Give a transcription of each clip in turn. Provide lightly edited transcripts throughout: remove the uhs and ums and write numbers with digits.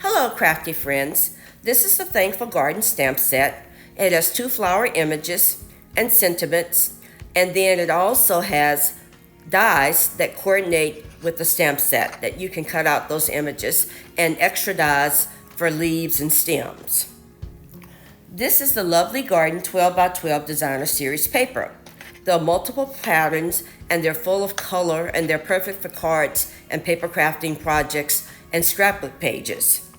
Hello, crafty friends. This is the Thankful Garden stamp set. It has 2 flower images and sentiments, and then it also has dies that coordinate with the stamp set that you can cut out those images, and extra dies for leaves and stems. This is the Lovely Garden 12 by 12 Designer Series paper. There are multiple patterns and they're full of color and they're perfect for cards and paper crafting projects and scrapbook pages.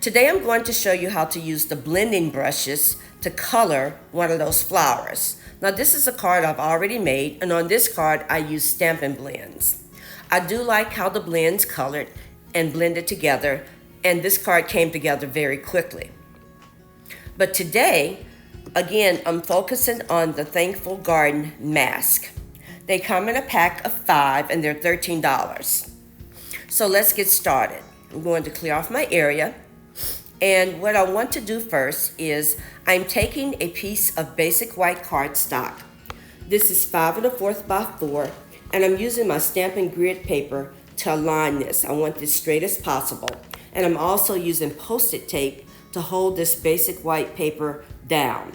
Today I'm going to show you how to use the blending brushes to color one of those flowers. Now this is a card I've already made, and on this card I use Stampin' Blends. I do like how the blends colored and blended together, and this card came together very quickly. But today, again, I'm focusing on the Thankful Garden mask. They come in a pack of 5 and they're $13. So let's get started. I'm going to clear off my area. And what I want to do first is I'm taking a piece of basic white cardstock. This is 5 1/4 by 4, and I'm using my Stampin' Grid paper to align this. I want this straight as possible. And I'm also using Post-it tape to hold this basic white paper down.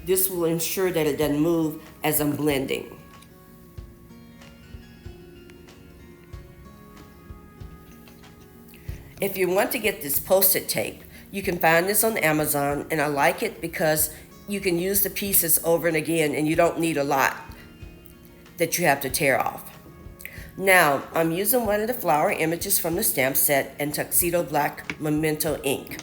This will ensure that it doesn't move as I'm blending. If you want to get this Post-it tape, you can find this on Amazon, and I like it because you can use the pieces over and again and you don't need a lot that you have to tear off. Now, I'm using one of the flower images from the stamp set and Tuxedo Black Memento ink.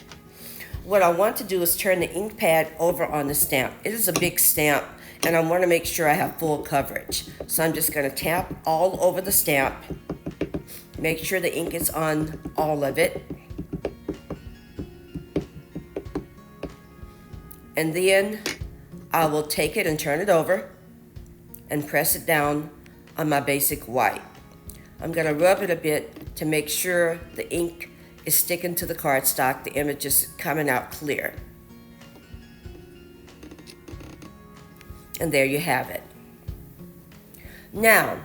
What I want to do is turn the ink pad over on the stamp. It is a big stamp and I want to make sure I have full coverage. So I'm just going to tap all over the stamp. Make sure the ink is on all of it. And then I will take it and turn it over and press it down on my basic white. I'm going to rub it a bit to make sure the ink is sticking to the cardstock, the image is coming out clear. And there you have it. Now,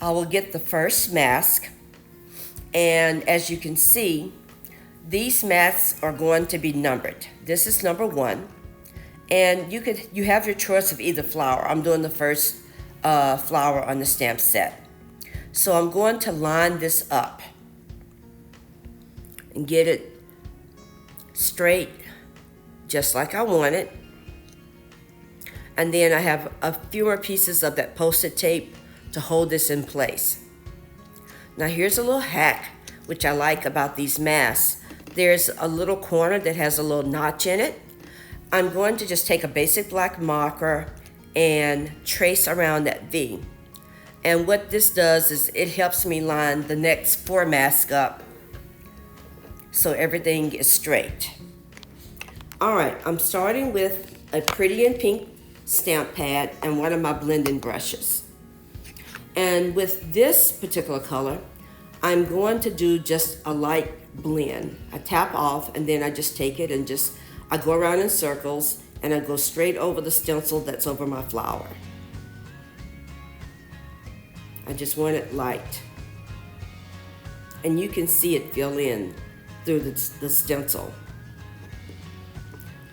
I will get the first mask, and as you can see, these masks are going to be numbered. This is number 1, and you have your choice of either flower. I'm doing the first flower on the stamp set. So I'm going to line this up and get it straight just like I want it. And then I have a few more pieces of that Post-it tape to hold this in place. Now here's a little hack which I like about these masks. There's a little corner that has a little notch in it. I'm going to just take a basic black marker and trace around that V. And what this does is it helps me line the next 4 masks up so everything is straight. All right, I'm starting with a Pretty in Pink stamp pad and one of my blending brushes. And with this particular color, I'm going to do just a light blend. I tap off and then I just take it and I go around in circles and I go straight over the stencil that's over my flower. I just want it light. And you can see it fill in through the stencil.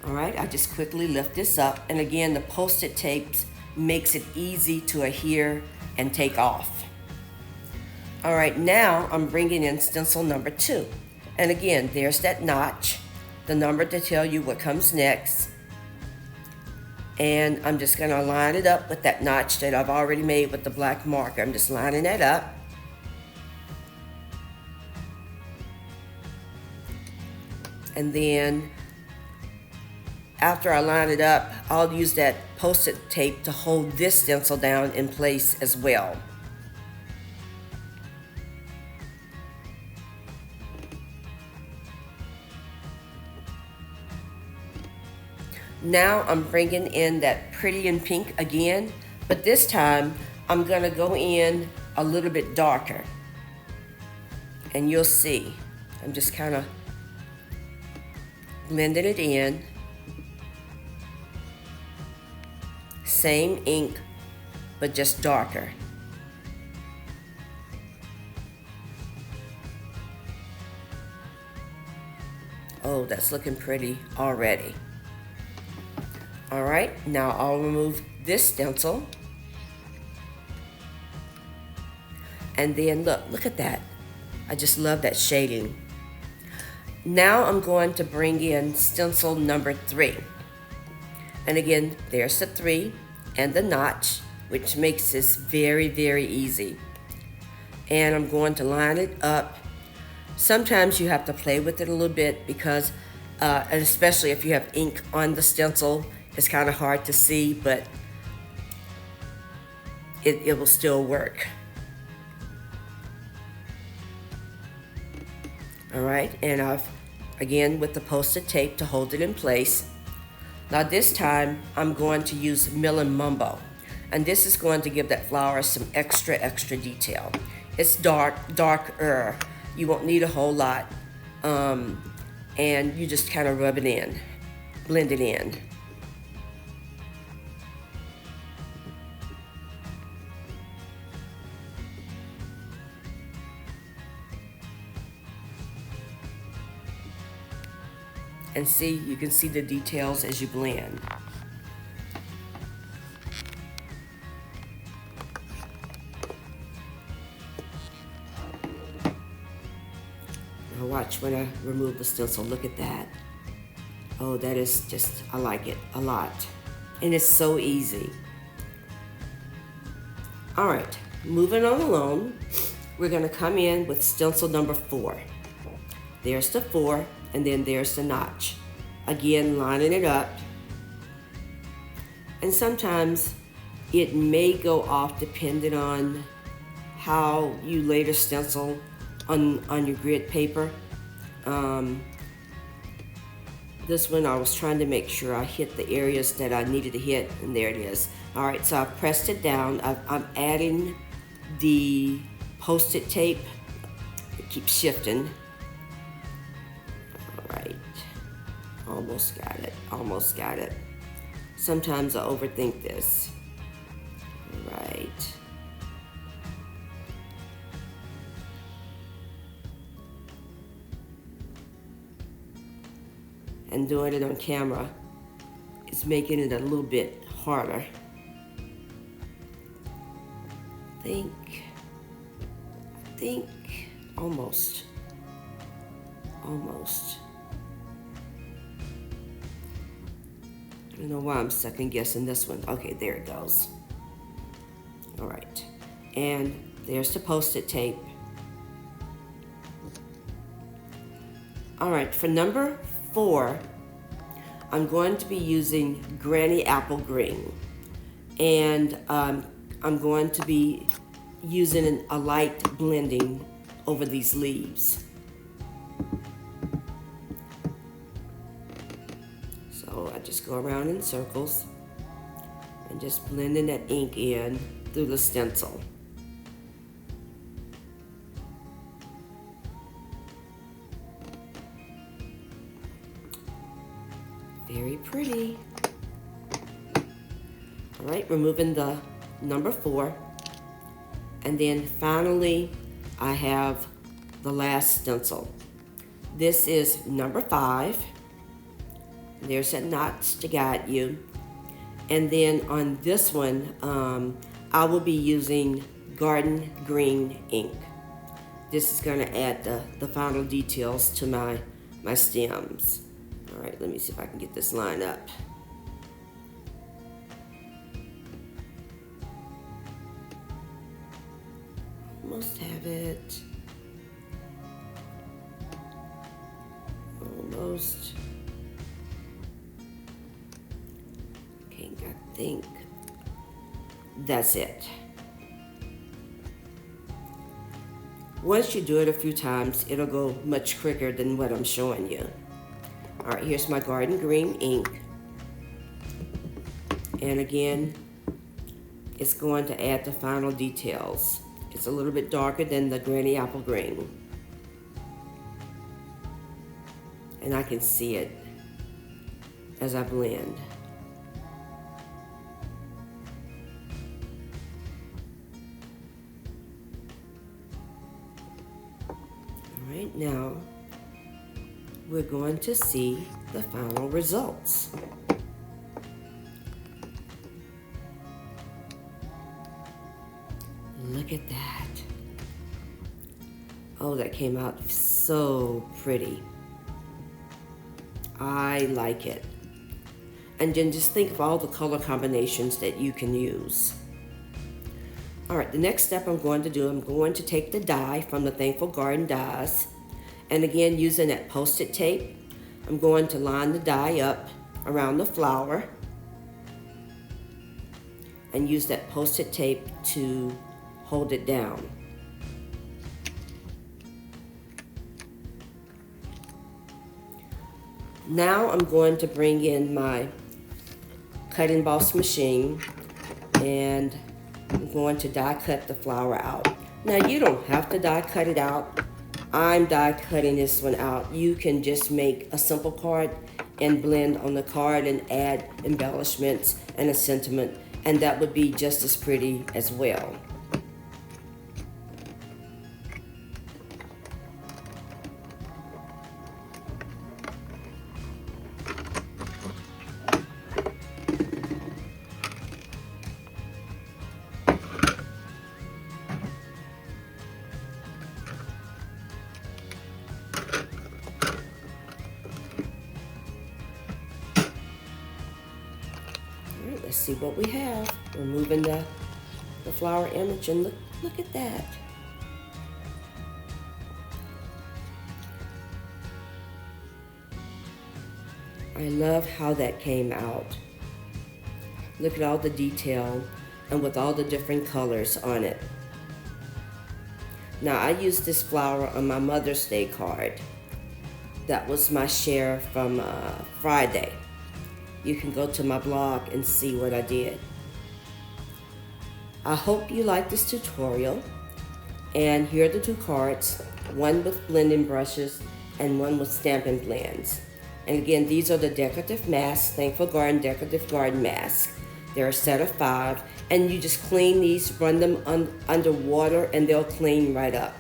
All right, I just quickly lift this up, and again, the Post-it tape makes it easy to adhere and take off. All right, now I'm bringing in stencil number 2. And again, there's that notch, the number to tell you what comes next. And I'm just gonna line it up with that notch that I've already made with the black marker. I'm just lining that up. And then after I line it up, I'll use that Post-it tape to hold this stencil down in place as well. Now I'm bringing in that Pretty in Pink again, but this time I'm gonna go in a little bit darker. And you'll see, I'm just kind of blending it in. Same ink, but just darker. Oh, that's looking pretty already. All right, now I'll remove this stencil. And then look at that. I just love that shading. Now I'm going to bring in stencil number 3. And again, there's the 3 and the notch, which makes this very, very easy. And I'm going to line it up. Sometimes you have to play with it a little bit because, and especially if you have ink on the stencil, it's kind of hard to see, but it will still work. All right, and I've, again, with the Post-it tape to hold it in place. Now this time, I'm going to use Mill and Mumbo. And this is going to give that flower some extra detail. It's darker. You won't need a whole lot. And you just kind of rub it in, blend it in. And see, you can see the details as you blend. Now watch when I remove the stencil, look at that. Oh, that is just, I like it a lot. And it's so easy. All right, moving on along, we're gonna come in with stencil number 4. There's the 4, and then there's the notch. Again, lining it up. And sometimes it may go off depending on how you lay the stencil on your grid paper. This one I was trying to make sure I hit the areas that I needed to hit, and there it is. All right, so I've pressed it down. I'm adding the Post-it tape. It keeps shifting. Almost got it. Sometimes I overthink this. Right. And doing it on camera is making it a little bit harder. I think, almost. I don't know why I'm second guessing this one. Okay, there it goes. All right, and there's the Post-it tape. All right, for number 4, I'm going to be using Granny Apple Green. And I'm going to be using a light blending over these leaves. So I just go around in circles and just blending that ink in through the stencil. Very pretty. All right, removing the number 4. And then finally, I have the last stencil. This is number 5. There's that notch to guide you. And then on this one, I will be using Garden Green ink. This is going to add the final details to my stems. All right, let me see if I can get this line up. Almost have it. Almost. Okay, I think that's it. Once you do it a few times, it'll go much quicker than what I'm showing you. All right, here's my Garden Green ink. And again, it's going to add the final details. It's a little bit darker than the Granny Apple Green. And I can see it as I blend. All right, now we're going to see the final results. Look at that. Oh, that came out so pretty. I like it. And then just think of all the color combinations that you can use. All right, the next step I'm going to take the die from the Thankful Garden dies, and again, using that Post-it tape, I'm going to line the die up around the flower and use that Post-it tape to hold it down. Now I'm going to bring in my cut and emboss machine, and I'm going to die cut the flower out. Now you don't have to die cut it out. I'm die cutting this one out. You can just make a simple card and blend on the card and add embellishments and a sentiment, and that would be just as pretty as well. Let's see what we have. We're moving the flower image, and look at that. I love how that came out. Look at all the detail and with all the different colors on it. Now I used this flower on my Mother's Day card. That was my share from Friday. You can go to my blog and see what I did. I hope you like this tutorial. And here are the two cards, one with blending brushes and one with Stampin' Blends. And again, these are the decorative masks, Thankful Garden Decorative Garden Masks. They're a set of 5, and you just clean these, run them under water, and they'll clean right up.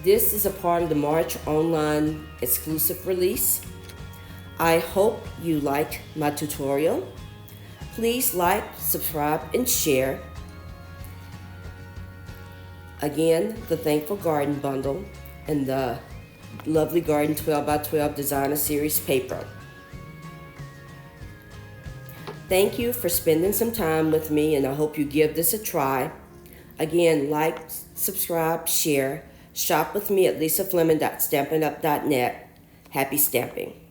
This is a part of the March online exclusive release. I hope you liked my tutorial. Please like, subscribe, and share. Again, the Thankful Garden bundle and the lovely Garden 12x12 Designer Series paper. Thank you for spending some time with me, and I hope you give this a try. Again, like, subscribe, share. Shop with me at lisafleming.stampinup.net. Happy stamping.